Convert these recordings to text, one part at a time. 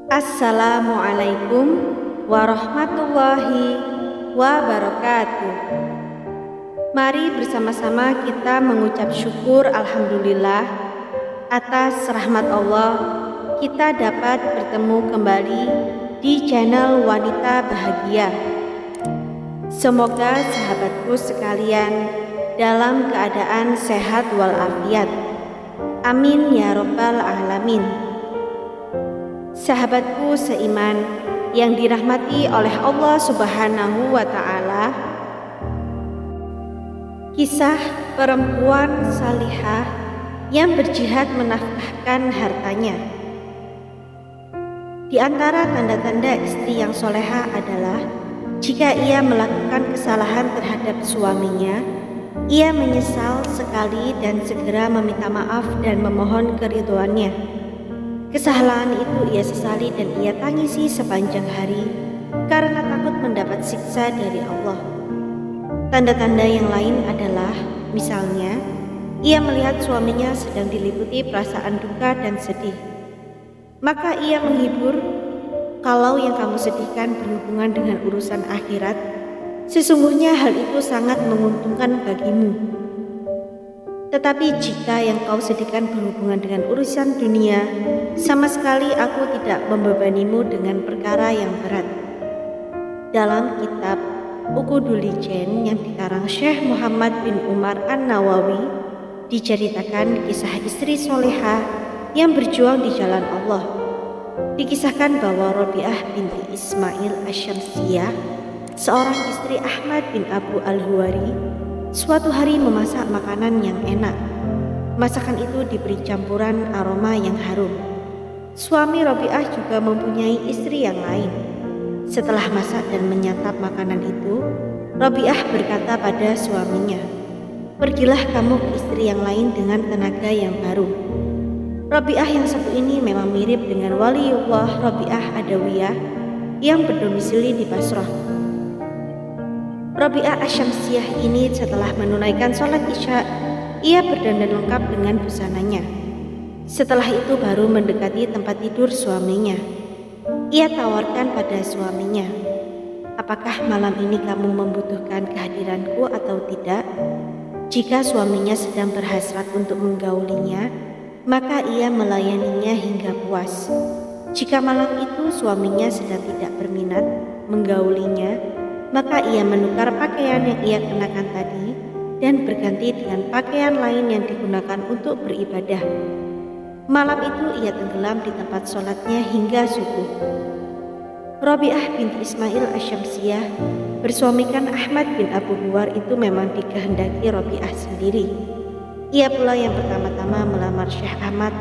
Assalamualaikum warahmatullahi wabarakatuh. Mari bersama-sama kita mengucap syukur alhamdulillah atas rahmat Allah kita dapat bertemu kembali di channel Wanita Bahagia. Semoga sahabatku sekalian dalam keadaan sehat walafiat. Amin ya rabbal alamin. Sahabatku seiman yang dirahmati oleh Allah Subhanahu wa Ta'ala, kisah perempuan salihah yang berjihad menafkahkan hartanya. Di antara tanda-tanda istri yang solehah adalah jika ia melakukan kesalahan terhadap suaminya, ia menyesal sekali dan segera meminta maaf dan memohon keridhoannya. Kesalahan itu ia sesali dan ia tangisi sepanjang hari karena takut mendapat siksa dari Allah. Tanda-tanda yang lain adalah, misalnya, ia melihat suaminya sedang diliputi perasaan duka dan sedih. Maka ia menghibur, kalau yang kamu sedihkan berhubungan dengan urusan akhirat, sesungguhnya hal itu sangat menguntungkan bagimu. Tetapi jika yang kau sedihkan berhubungan dengan urusan dunia, sama sekali aku tidak membebanimu dengan perkara yang berat. Dalam kitab Uqudul Jen yang dikarang Syekh Muhammad bin Umar An-Nawawi, diceritakan kisah istri solehah yang berjuang di jalan Allah. Dikisahkan bahwa Rabi'ah binti Ismail Asyamsiyah, seorang istri Ahmad bin Abu Al-Huwari, suatu hari memasak makanan yang enak. Masakan itu diberi campuran aroma yang harum. Suami Rabi'ah juga mempunyai istri yang lain. Setelah masak dan menyantap makanan itu, Rabi'ah berkata pada suaminya, "Pergilah kamu ke istri yang lain dengan tenaga yang baru." Rabi'ah yang satu ini memang mirip dengan waliullah Rabi'ah Adawiyah yang berdomisili di Basrah. Rabi'ah Asyamsiyah ini setelah menunaikan sholat isya, ia berdandan lengkap dengan busananya. Setelah itu baru mendekati tempat tidur suaminya. Ia tawarkan pada suaminya, "Apakah malam ini kamu membutuhkan kehadiranku atau tidak?" Jika suaminya sedang berhasrat untuk menggaulinya, maka ia melayaninya hingga puas. Jika malam itu suaminya sedang tidak berminat menggaulinya, maka ia menukar pakaian yang ia kenakan tadi dan berganti dengan pakaian lain yang digunakan untuk beribadah. Malam itu ia tenggelam di tempat sholatnya hingga subuh. Rabi'ah binti Ismail Asyamsiyah bersuamikan Ahmad bin Abu Huwar itu memang dikehendaki Rabi'ah sendiri. Ia pula yang pertama-tama melamar Syekh Ahmad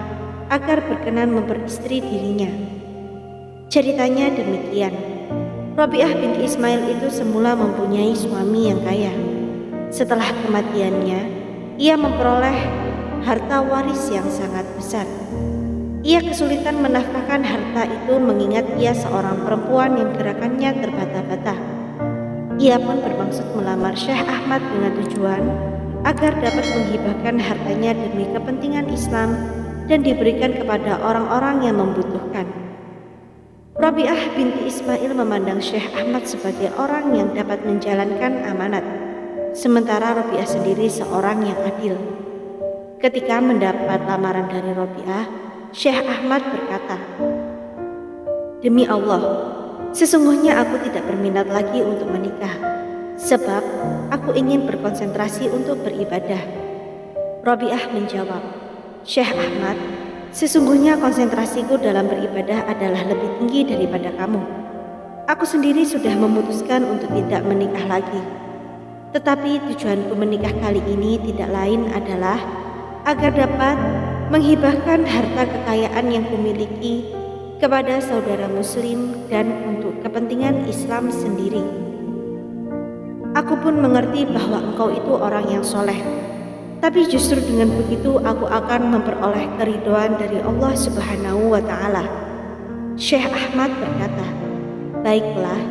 agar berkenan memperistri dirinya. Ceritanya demikian. Rabi'ah binti Ismail itu semula mempunyai suami yang kaya. Setelah kematiannya, ia memperoleh harta waris yang sangat besar. Ia kesulitan menafkahkan harta itu mengingat ia seorang perempuan yang gerakannya terbata-bata. Ia pun bermaksud melamar Syekh Ahmad dengan tujuan agar dapat menghibahkan hartanya demi kepentingan Islam dan diberikan kepada orang-orang yang membutuhkan. Rabi'ah binti Ismail memandang Syekh Ahmad sebagai orang yang dapat menjalankan amanat, sementara Rabi'ah sendiri seorang yang adil. Ketika mendapat lamaran dari Rabi'ah, Syekh Ahmad berkata, "Demi Allah, sesungguhnya aku tidak berminat lagi untuk menikah, sebab aku ingin berkonsentrasi untuk beribadah." Rabi'ah menjawab, "Syekh Ahmad, sesungguhnya konsentrasiku dalam beribadah adalah lebih tinggi daripada kamu. Aku sendiri sudah memutuskan untuk tidak menikah lagi. Tetapi tujuanku menikah kali ini tidak lain adalah agar dapat menghibahkan harta kekayaan yang kumiliki kepada saudara muslim dan untuk kepentingan Islam sendiri. Aku pun mengerti bahwa engkau itu orang yang soleh. Tapi justru dengan begitu aku akan memperoleh keridhaan dari Allah Subhanahu wa Ta'ala." Syekh Ahmad berkata, "Baiklah,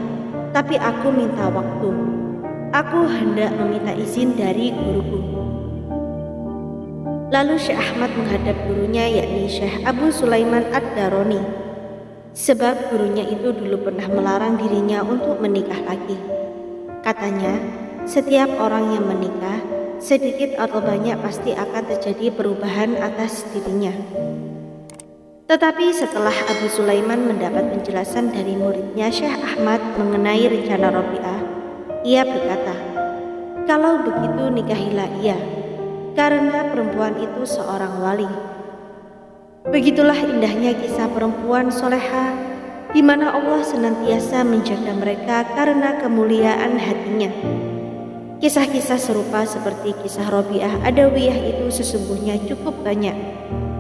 tapi aku minta waktu. Aku hendak meminta izin dari guruku." Lalu Syekh Ahmad menghadap gurunya yakni Syekh Abu Sulaiman Ad-Daroni. sebab gurunya itu dulu pernah melarang dirinya untuk menikah lagi. Katanya, setiap orang yang menikah, sedikit atau banyak pasti akan terjadi perubahan atas dirinya. Tetapi setelah Abu Sulaiman mendapat penjelasan dari muridnya Syekh Ahmad mengenai rencana Robiah, ia berkata, "Kalau begitu nikahilah ia, karena perempuan itu seorang wali." Begitulah indahnya kisah perempuan soleha, di mana Allah senantiasa menjaga mereka karena kemuliaan hatinya. Kisah-kisah serupa seperti kisah Robiah Adawiyah itu sesungguhnya cukup banyak.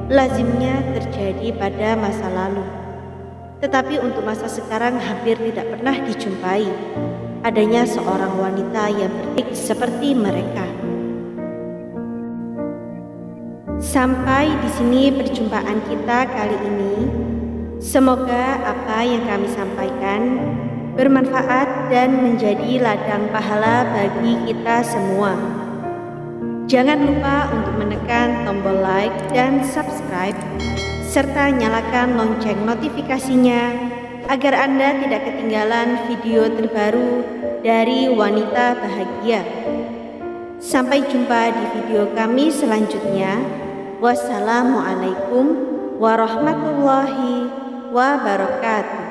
Lazimnya terjadi pada masa lalu, tetapi untuk masa sekarang hampir tidak pernah dijumpai adanya seorang wanita yang berdik seperti mereka. Sampai di sini perjumpaan kita kali ini. Semoga apa yang kami sampaikan bermanfaat dan menjadi ladang pahala bagi kita semua. Jangan lupa untuk menekan tombol like dan subscribe, serta nyalakan lonceng notifikasinya agar Anda tidak ketinggalan video terbaru dari Wanita Bahagia. Sampai jumpa di video kami selanjutnya. Wassalamualaikum warahmatullahi wabarakatuh.